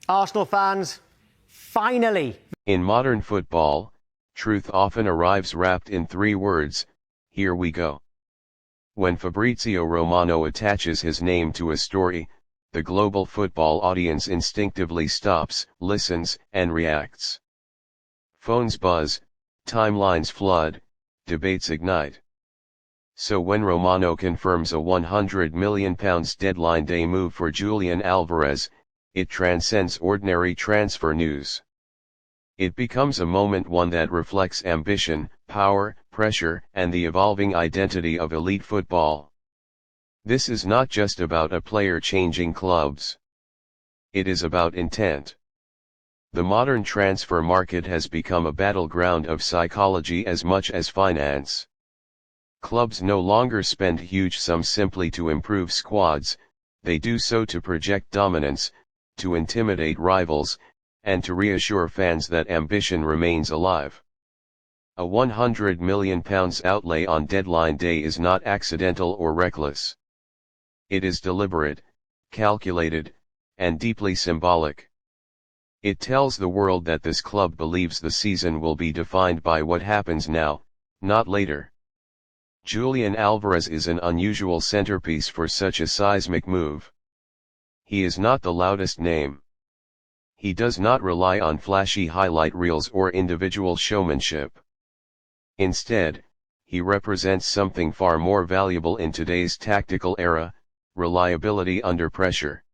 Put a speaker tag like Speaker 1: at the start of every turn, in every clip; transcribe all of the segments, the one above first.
Speaker 1: Arsenal fans, finally.
Speaker 2: In modern football, truth often arrives wrapped in 3 words: here we go. When Fabrizio Romano attaches his name to a story, the global football audience instinctively stops, listens, and reacts. Phones buzz, timelines flood, debates ignite. So when Romano confirms a £100 million deadline day move for Julián Álvarez, it transcends ordinary transfer news. It becomes a one that reflects ambition, power, pressure, and the evolving identity of elite football. This is not just about a player changing clubs. It is about intent. The modern transfer market has become a battleground of psychology as much as finance. Clubs no longer spend huge sums simply to improve squads, they do so to project dominance, to intimidate rivals, and to reassure fans that ambition remains alive. A £100 million outlay on deadline day is not accidental or reckless. It is deliberate, calculated, and deeply symbolic. It tells the world that this club believes the season will be defined by what happens now, not later. Julián Álvarez is an unusual centerpiece for such a seismic move. He is not the loudest name. He does not rely on flashy highlight reels or individual showmanship. Instead, he represents something far more valuable in today's tactical era: reliability under pressure.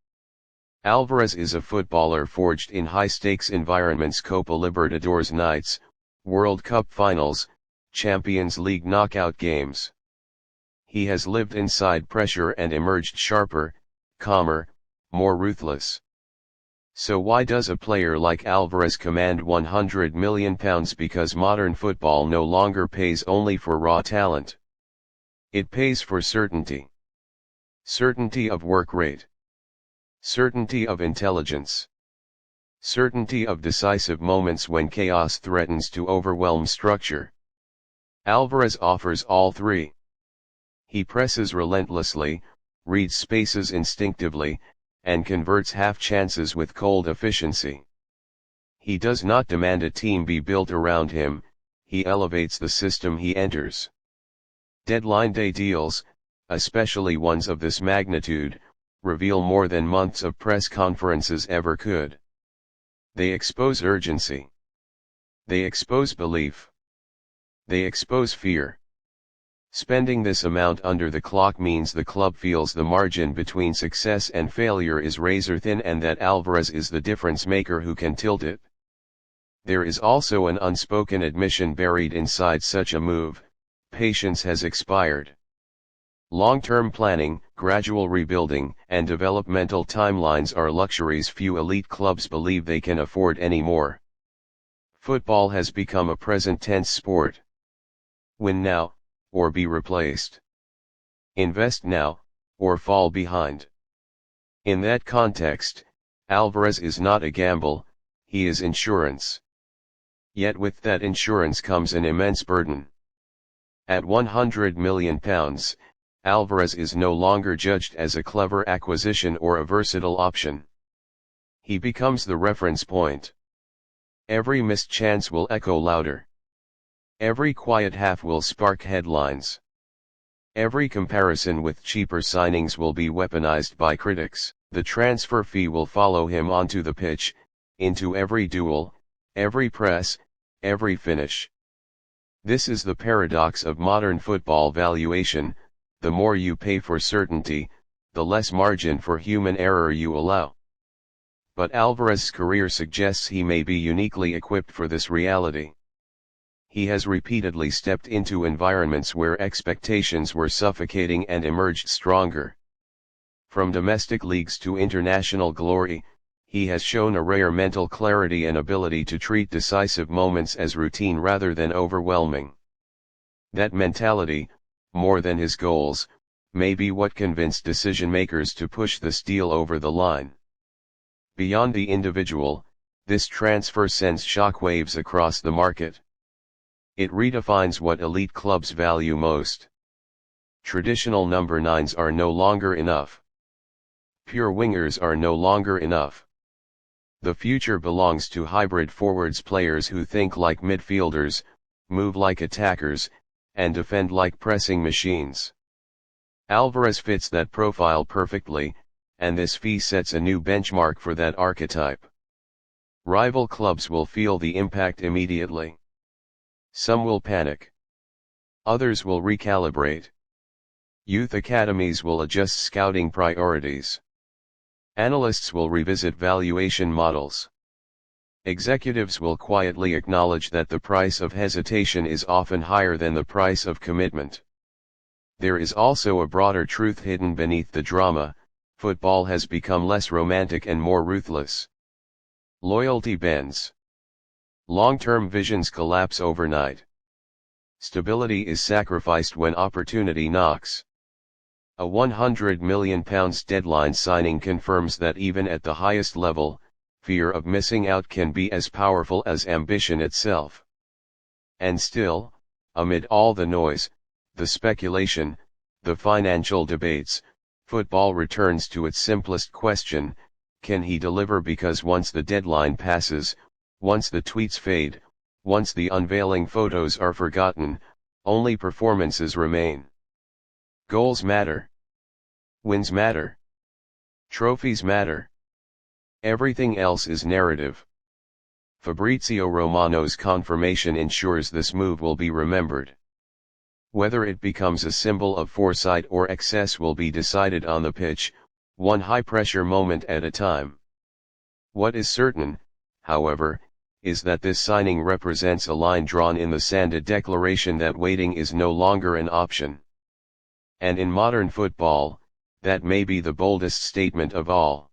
Speaker 2: Alvarez is a footballer forged in high-stakes environments: Copa Libertadores nights, World Cup finals, Champions League knockout games. He has lived inside pressure and emerged sharper, calmer, more ruthless. So why does a player like Alvarez command £100 million? Because modern football no longer pays only for raw talent. It pays for certainty. Certainty of work rate. Certainty of intelligence. Certainty of decisive moments when chaos threatens to overwhelm structure. Alvarez offers all 3. He presses relentlessly, reads spaces instinctively, and converts half chances with cold efficiency. He does not demand a team be built around him, he elevates the system he enters. Deadline day deals, especially ones of this magnitude, reveal more than months of press conferences ever could. They expose urgency. They expose belief. They expose fear. Spending this amount under the clock means the club feels the margin between success and failure is razor thin, and that Alvarez is the difference maker who can tilt it. There is also an unspoken admission buried inside such a move: patience has expired. Long-term planning, gradual rebuilding, and developmental timelines are luxuries few elite clubs believe they can afford anymore. Football has become a present-tense sport. Win now, or be replaced. Invest now, or fall behind. In that context, Alvarez is not a gamble, he is insurance. Yet with that insurance comes an immense burden. At £100 million, Alvarez is no longer judged as a clever acquisition or a versatile option. He becomes the reference point. Every missed chance will echo louder. Every quiet half will spark headlines. Every comparison with cheaper signings will be weaponized by critics. The transfer fee will follow him onto the pitch, into every duel, every press, every finish. This is the paradox of modern football valuation: the more you pay for certainty, the less margin for human error you allow. But Alvarez's career suggests he may be uniquely equipped for this reality. He has repeatedly stepped into environments where expectations were suffocating and emerged stronger. From domestic leagues to international glory, he has shown a rare mental clarity and ability to treat decisive moments as routine rather than overwhelming. That mentality, more than his goals, may be what convinced decision-makers to push the deal over the line. Beyond the individual, this transfer sends shockwaves across the market. It redefines what elite clubs value most. Traditional number 9s are no longer enough. Pure wingers are no longer enough. The future belongs to hybrid forwards, players who think like midfielders, move like attackers, and defend like pressing machines. Alvarez fits that profile perfectly, and this fee sets a new benchmark for that archetype. Rival clubs will feel the impact immediately. Some will panic. Others will recalibrate. Youth academies will adjust scouting priorities. Analysts will revisit valuation models. Executives will quietly acknowledge that the price of hesitation is often higher than the price of commitment. There is also a broader truth hidden beneath the drama: football has become less romantic and more ruthless. Loyalty bends. Long-term visions collapse overnight. Stability is sacrificed when opportunity knocks. A £100 million deadline signing confirms that even at the highest level, fear of missing out can be as powerful as ambition itself. And still, amid all the noise, the speculation, the financial debates, football returns to its simplest question: can he deliver? Because once the deadline passes, once the tweets fade, once the unveiling photos are forgotten, only performances remain. Goals matter. Wins matter. Trophies matter. Everything else is narrative. Fabrizio Romano's confirmation ensures this move will be remembered. Whether it becomes a symbol of foresight or excess will be decided on the pitch, one high-pressure moment at a time. What is certain, however, is that this signing represents a line drawn in the sand, a declaration that waiting is no longer an option. And in modern football, that may be the boldest statement of all.